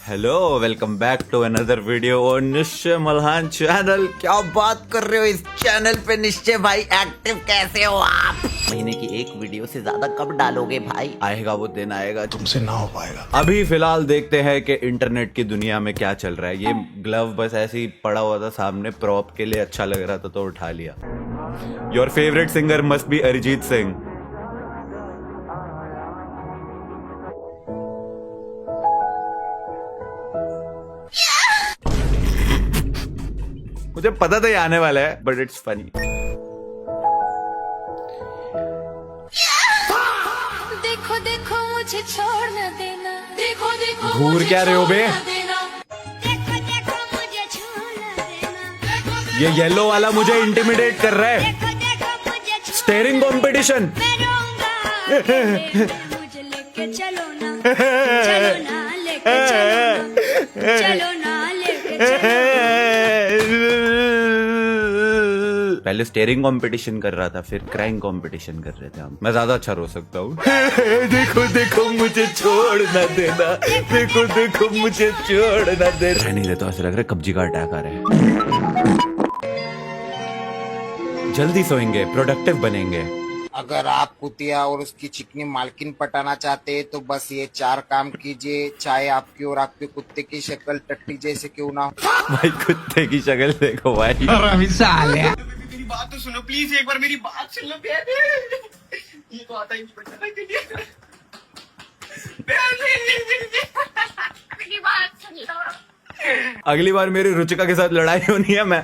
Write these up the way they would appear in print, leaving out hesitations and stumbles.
Hello, welcome back to another video on Nishchay Malhan channel. क्या बात कर रहे हो इस चैनल पे निश्चय भाई, एक्टिव कैसे हो आप? महीने की एक वीडियो से ज्यादा कब डालोगे भाई? आएगा वो दिन आएगा, तुमसे ना हो पाएगा। अभी फिलहाल देखते हैं कि इंटरनेट की दुनिया में क्या चल रहा है। ये ग्लव बस ऐसे ही पड़ा हुआ था सामने, प्रॉप के लिए अच्छा लग रहा था तो उठा लिया। Your favourite singer must be Arijit Singh. मुझे पता था ये आने वाला है, बट इट्स फनी। देखो देखो मुझे छोड़ न देना, देखो देखो घूर क्या रहे हो बे? देखो देखो मुझे छू न देना, ये येलो वाला मुझे इंटिमिडेट कर रहा है। देखो देखो मुझे छू स्टेयरिंग कंपटीशन। मैं रोऊंगा, मुझे लेके चलो ना, चलो ना लेके चलो ना, चलो ना लेके चलो। पहले स्टेयरिंग कंपटीशन कर रहा था, फिर क्राइंग कंपटीशन कर रहे थे हम। मैं ज्यादा अच्छा रो सकता हूँ। देखो देखो मुझे छोड़ न देना, देखो देखो मुझे छोड़ न देना। रहने दे, तो ऐसा लग रहा है कब्जी का अटैक आ रहा है। जल्दी सोएंगे, प्रोडक्टिव बनेंगे। अगर आप कुतिया और उसकी चिकनी मालकिन पटाना चाहते हैं तो बस ये 4 काम कीजिए, चाहे आपकी और आपके कुत्ते की शक्ल टट्टी जैसे क्यों ना हो। भाई कुत्ते की शक्ल देखो भाई। मेरी बात तो सुनो प्लीज, एक बार मेरी बात सुन लो प्यारे। ये तो आता ही नहीं पता के लिए। मेरी बात सुन लो। अगली बार मेरी रुचिका के साथ लड़ाई होनी है, मैं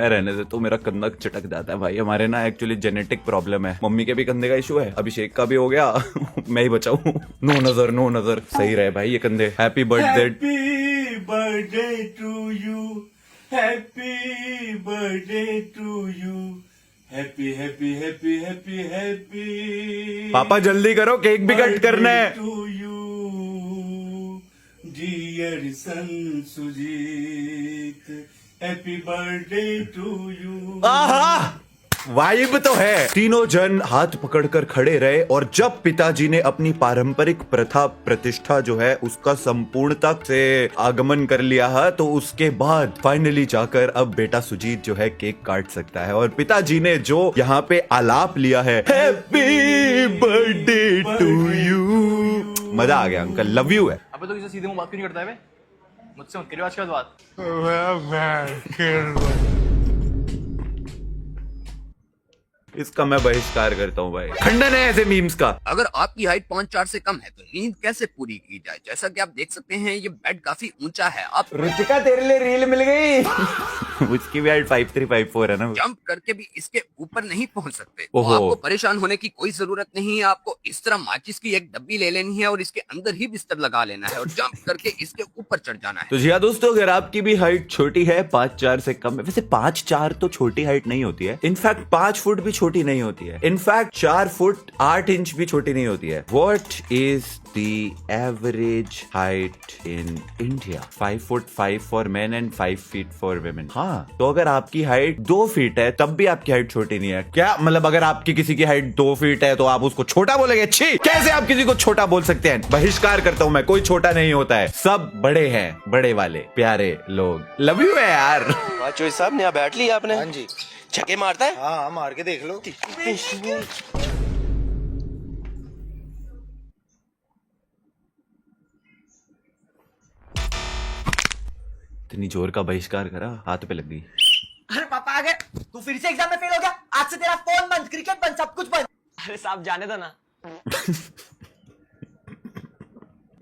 रहने से तो मेरा कंधा चटक जाता है भाई। हमारे ना एक्चुअली जेनेटिक प्रॉब्लम है, मम्मी के भी कंधे का इशू है, अभिषेक का भी हो गया। मैं ही बचाऊं। नो नजर, नो नजर। सही रहे भाई ये कंधे। Happy birthday, happy birthday to you, happy birthday to you, happy happy happy happy happy. पापा जल्दी करो, केक भी कट करना है। To you dear son Sujit, happy birthday to you. आहा, वाइब तो है। तीनों जन हाथ पकड़कर खड़े रहे और जब पिताजी ने अपनी पारंपरिक प्रथा प्रतिष्ठा जो है उसका संपूर्णता से आगमन कर लिया है, तो उसके बाद फाइनली जाकर अब बेटा सुजीत जो है केक काट सकता है। और पिताजी ने जो यहाँ पे आलाप लिया है, हैप्पी बर्थडे टू यू, मजा आ गया अंकल, लव यू है। अबे तो किसी सीधे मुंह बात क्यों नहीं करता है बे? मुझसे मत करियो आज के बाद बात। इसका मैं बहिष्कार करता हूँ भाई। खंडन है ऐसे मीम्स का। अगर आपकी हाइट 5'4" से कम है तो नींद कैसे पूरी की जाए? जैसा कि आप देख सकते हैं ये बेड काफी ऊंचा है। आप रुचिका तेरे लिए रील मिल गई। उसकी भी हाइट 5'3", 5'4" है ना। जंप करके भी इसके ऊपर नहीं पहुंच सकते। ओहो। तो आपको परेशान होने की कोई जरूरत नहीं है। आपको इस तरह माचिस की एक डब्बी ले लेनी है और इसके अंदर ही बिस्तर लगा लेना है और जंप करके इसके ऊपर चढ़ जाना है। तो जी हाँ दोस्तों, अगर आपकी भी हाइट छोटी है, 5'4" से कम है, वैसे 5'4" तो छोटी हाइट नहीं होती है। इनफैक्ट 5 फुट भी छोटी नहीं होती है। इनफैक्ट 4 फुट 8 इंच भी छोटी नहीं होती है। What is the average height in India? 5 foot 5 for men and 5 feet for women. हाँ, तो अगर आपकी हाइट 2 फीट है तब भी आपकी हाइट छोटी नहीं है क्या? मतलब अगर आपकी किसी की हाइट 2 फीट है तो आप उसको छोटा बोलेंगे? छी, कैसे आप किसी को छोटा बोल सकते हैं? बहिष्कार करता हूँ मैं, कोई छोटा नहीं होता है, सब बड़े हैं, बड़े वाले प्यारे लोग। लव यू है यार। चोई साहब यहाँ बैठ लिया आपने? हाँ जी। छक्के मारता है? हाँ, मार के देख लो। इतनी जोर का बहिष्कार करा, हाथ पे लग गई। अरे पापा आ गए। तू फिर से एग्जाम में फेल हो गया। आज से तेरा फोन बंद, क्रिकेट बंद, सब कुछ बंद। अरे साहब जाने दो ना।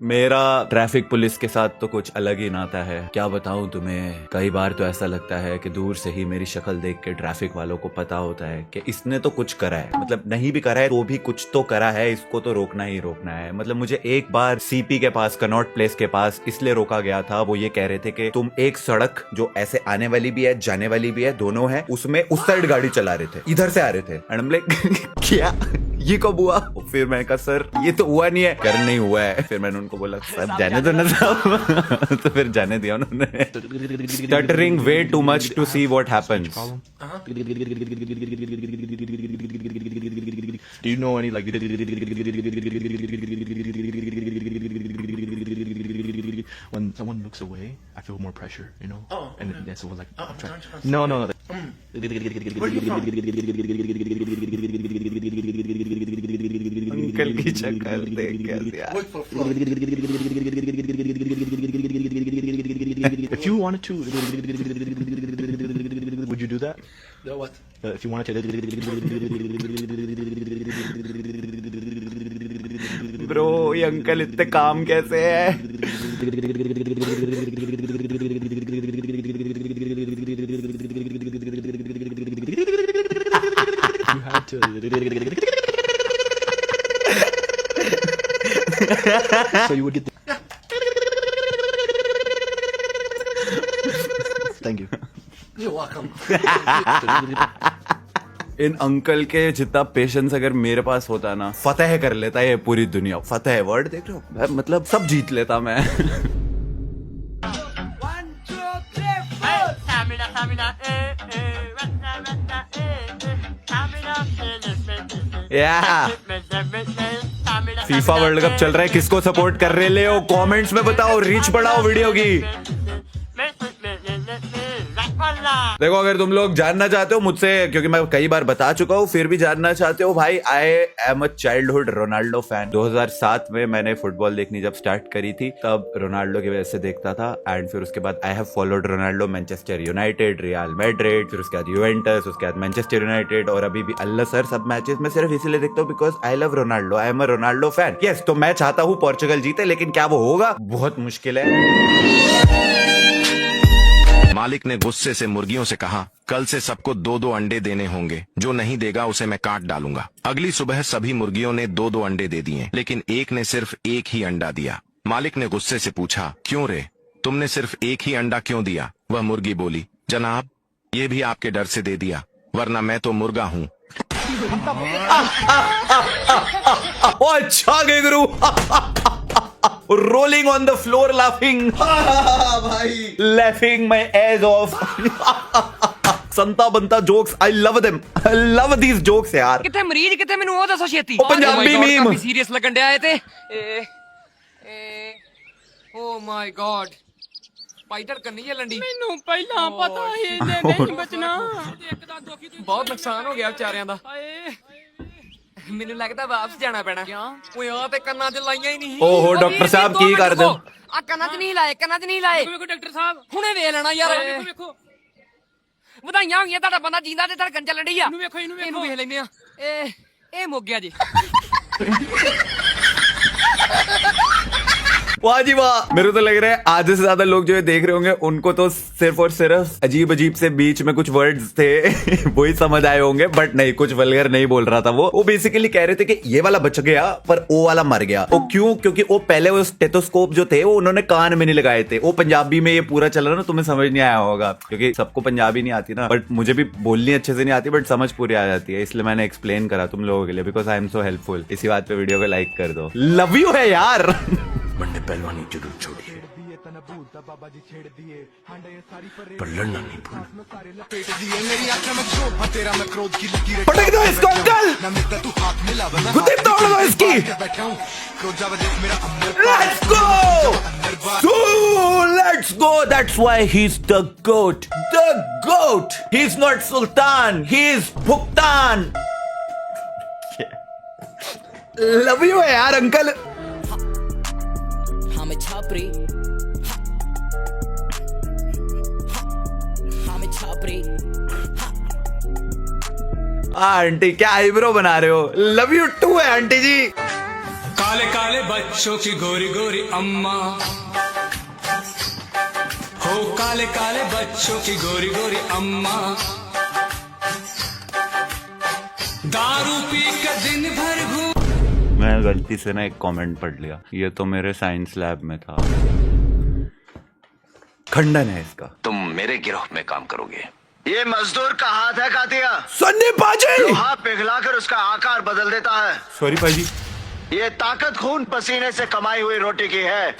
मेरा ट्रैफिक पुलिस के साथ तो कुछ अलग ही नाता है, क्या बताऊं तुम्हें। कई बार तो ऐसा लगता है कि दूर से ही मेरी शक्ल देख के ट्रैफिक वालों को पता होता है कि इसने तो कुछ करा है, मतलब नहीं भी करा है तो भी कुछ तो करा है, इसको तो रोकना ही रोकना है। मतलब मुझे एक बार सीपी के पास, कनॉट प्लेस के पास इसलिए रोका गया था, वो ये कह रहे थे कि तुम एक सड़क जो ऐसे आने वाली भी है जाने वाली भी है दोनों है, उसमें उस साइड गाड़ी चला रहे थे, इधर से आ रहे थे। एंड I'm like, क्या ये कब हुआ? फिर मैंने कहा सर ये तो हुआ नहीं है। कर नहीं हुआ है। फिर मैंने उनको बोला सर जाने दो ना साहब। तो फिर जाने दिया उन्होंने। Stuttering way too much to see what happens. Do you know any like when someone looks away, I feel more pressure, you know? Oh, And okay. that's what like Oh, try- try- No, no, no. Where you uncle की शक्ल देख के यार। Wait for flow. If you wanted to, would you do that? The what? If you wanted to, bro ये uncle इतने काम कैसे है? you had to. So you would get. Thank you. You're welcome. In uncle के जितना patience अगर मेरे पास होता ना, फतेह कर लेता ये पूरी दुनिया। फतेह वर्ड देख रहे हो? मतलब सब जीत लेता मैं। फीफा वर्ल्ड कप चल रहा है, किसको सपोर्ट कर रहे हो? कमेंट्स में बताओ, रीच बढ़ाओ वीडियो की। देखो अगर तुम लोग जानना चाहते हो मुझसे, क्योंकि मैं कई बार बता चुका हूँ, फिर भी जानना चाहते हो, भाई I am a childhood Ronaldo fan. 2007 में मैंने फुटबॉल देखनी जब स्टार्ट करी थी, तब रोनाल्डो की वजह से देखता था। एंड फिर उसके बाद I have followed Ronaldo, Manchester United, real Madrid, फिर उसके बाद यूवेंटस, उसके बाद मैनचेस्टर यूनाइटेड, और अभी भी अल्लाह सर सब मैचेस में सिर्फ इसीलिए देखता हूँ because I love Ronaldo, I am a Ronaldo fan. Yes, तो मैं चाहता हूँ पोर्चुगल जीते, लेकिन क्या वो होगा? बहुत मुश्किल है। मालिक ने गुस्से से मुर्गियों से कहा, कल से सबको 2-2 अंडे देने होंगे, जो नहीं देगा उसे मैं काट डालूंगा। अगली सुबह सभी मुर्गियों ने 2-2 अंडे दे दिए, लेकिन एक ने सिर्फ एक ही अंडा दिया। मालिक ने गुस्से से पूछा, क्यों रे, तुमने सिर्फ एक ही अंडा क्यों दिया? वह मुर्गी बोली, जनाब ये भी आपके डर से दे दिया, वरना मैं तो मुर्गा हूँ। अच्छा गुरु। Rolling on the floor laughing. भाई laughing my ass off. संता बनता jokes, I love them. I love these jokes यार। कितने मरीज कितने मैंने वो दसो छेती। ओ पंजाबी मीम। काफी सीरियस लगन दे आए थे। Oh my God. स्पाइडर करनी है लंडी। मैनू पहला पता ही नहीं बचना। बहुत नुकसान हो गया बेचारिਆਂ ਦਾ। ਮੈਨੂੰ ਲੱਗਦਾ ਵਾਪਸ ਜਾਣਾ ਪੈਣਾ। ਕਿਉਂ? ਓਏ ਆ ਤੇ ਕੰਨਾਂ 'ਚ ਲਾਈਆਂ ਹੀ ਨਹੀਂ। ਓਹੋ ਡਾਕਟਰ ਸਾਹਿਬ ਕੀ ਕਰਦੇ ਹੋ? ਆ ਕੰਨਾਂ 'ਚ ਨਹੀਂ ਲਾਏ, ਕੰਨਾਂ 'ਚ ਨਹੀਂ ਲਾਏ। ਵੇਖੋ ਡਾਕਟਰ ਸਾਹਿਬ, ਹੁਣੇ ਵੇਖ ਲੈਣਾ ਯਾਰ। ਵੇਖੋ ਵੇਖੋ। ਵਧਾਈਆਂ ਹੋਈਆਂ, ਤੁਹਾਡਾ ਬੰਦਾ ਜਿੰਦਾ ਤੇ ਧੜਕਣ ਚੱਲਣ ਡਈ ਆ। ਇਹਨੂੰ ਵੇਖੋ, ਇਹਨੂੰ ਵੇਖ ਲੈਨੇ ਆ। ਇਹ ਮੁੱਕ ਗਿਆ ਜੀ। वाह जी वाह। मेरे तो लग रहा है आधे से ज्यादा लोग जो ये देख रहे होंगे उनको तो सिर्फ और सिर्फ अजीब अजीब से बीच में कुछ वर्ड्स थे वही समझ आए होंगे, बट नहीं, कुछ वल्गर नहीं बोल रहा था। वो बेसिकली कह रहे थे कि ये वाला बच गया पर वो वाला मर गया। वो क्यों? क्योंकि वो पहले वो स्टेथोस्कोप जो थे वो उन्होंने कान में नहीं लगाए थे। वो पंजाबी में ये पूरा चल रहा ना, तुम्हें समझ नहीं आया होगा क्योंकि सबको पंजाबी नहीं आती ना, बट मुझे भी बोलनी अच्छे से नहीं आती, बट समझ पूरी आ जाती है, इसलिए मैंने एक्सप्लेन करा तुम लोगों के लिए, because I am so helpful. इसी बात पे वीडियो को लाइक कर दो। लव यू है यार। बंदे पहलवानी जरूर छोड़िए, पर लड़ना नहीं भूलना। पटक दो इसको अंकल, गुद्दी तोड़ दो इसकी। Let's go, let's go. That's why he's the goat. The goat. He's not Sultan. He's Bhuktan. Love you है यार अंकल। हमें छापरी, हमें छापरी। आंटी क्या आईब्रो बना रहे हो? लव यू टू है आंटी जी। काले काले बच्चों की गोरी गोरी अम्मा हो, काले काले बच्चों की गोरी गोरी अम्मा, दारू पी के दिन भर घूम। मैं गलती से ना एक कमेंट पढ़ लिया, ये तो मेरे साइंस लैब में था। खंडन है इसका। तुम मेरे गिरोह में काम करोगे, ये मजदूर का हाथ है कातिया, सन्नी पाजी। लोहा पिघलाकर उसका आकार बदल देता है। सॉरी पाजी। ये ताकत खून पसीने से कमाई हुई रोटी की है।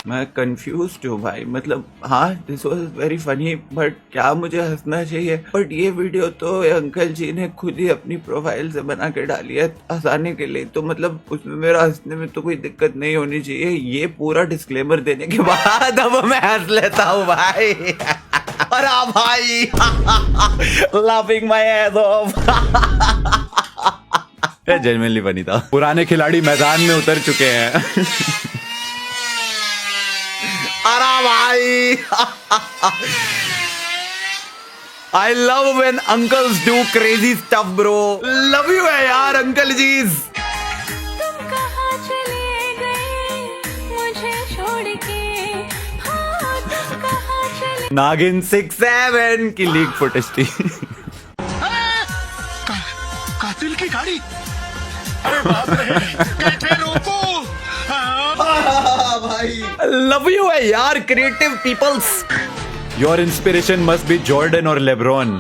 मैं कंफ्यूज्ड हूँ भाई, मतलब हाँ this was very funny, but क्या मुझे हंसना चाहिए? बट ये वीडियो तो अंकल जी ने खुद ही अपनी प्रोफाइल से बना के डाली है हंसाने के लिए, तो मतलब उसमें मेरा हंसने में तो कोई दिक्कत नहीं होनी चाहिए। ये पूरा डिस्क्लेमर देने के बाद अब मैं हंस लेता हूँ भाई। अरे भाई laughing my S of. Genuinely funny था। पुराने खिलाड़ी मैदान में उतर चुके हैं। अरे भाई I love when uncles do crazy stuff bro. Love you है यार अंकल जी। तुम कहाँ चले गए मुझे छोड़ के, हाँ तुम कहाँ चले। नागिन 6-7 की लीग फुटेज थी। कातिल की गाड़ी, अरे बाप रे, कैसे रोको? लव यू है यार creative peoples. Your inspiration must be Jordan और लेब्रॉन।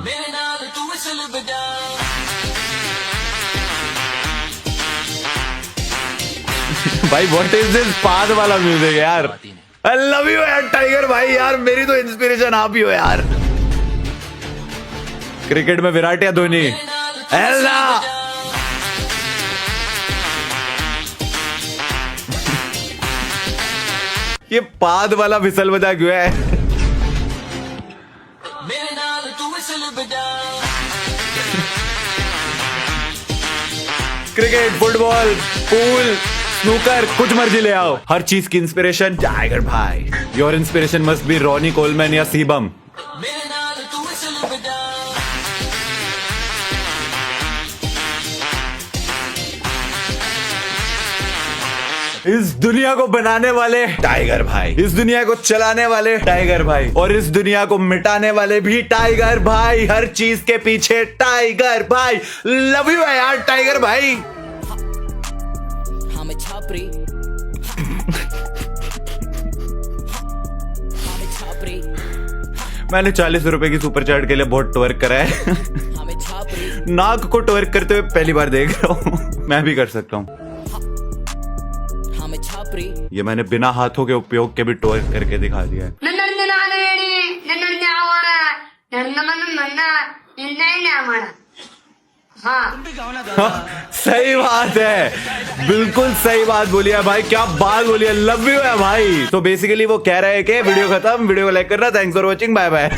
भाई व्हाट इज दिस पाद वाला म्यूजिक यार? आई लव यू यार टाइगर भाई, यार मेरी तो इंस्पिरेशन आप ही हो यार। क्रिकेट में विराट या धोनी? एल्ला ये पाद वाला विसल बजा क्यों है? क्रिकेट, फुटबॉल, पूल, स्नूकर, कुछ मर्जी ले आओ, हर चीज की इंस्पिरेशन टाइगर भाई। Your inspiration must B Ronnie Coleman या सीबम। इस दुनिया को बनाने वाले टाइगर भाई, इस दुनिया को चलाने वाले टाइगर भाई, और इस दुनिया को मिटाने वाले भी टाइगर भाई। हर चीज के पीछे टाइगर भाई। लव यू है यार टाइगर भाई। हमें छापरी मैंने 40 रुपए की सुपर चैट के लिए बहुत ट्वर्क करा है। हमें छापरी नाक को ट्वर्क करते हुए पहली बार देख रहा हूँ। मैं भी कर सकता हूँ। हमें छापरी ये मैंने बिना हाथों के उपयोग के भी ट्वर्क करके दिखा दिया है। सही बात है, बिल्कुल सही बात बोली है भाई। क्या बात बोली है, लव यू है भाई। तो बेसिकली वो कह रहे हैं कि वीडियो खत्म, वीडियो को लाइक करना। Thanks for watching, bye bye.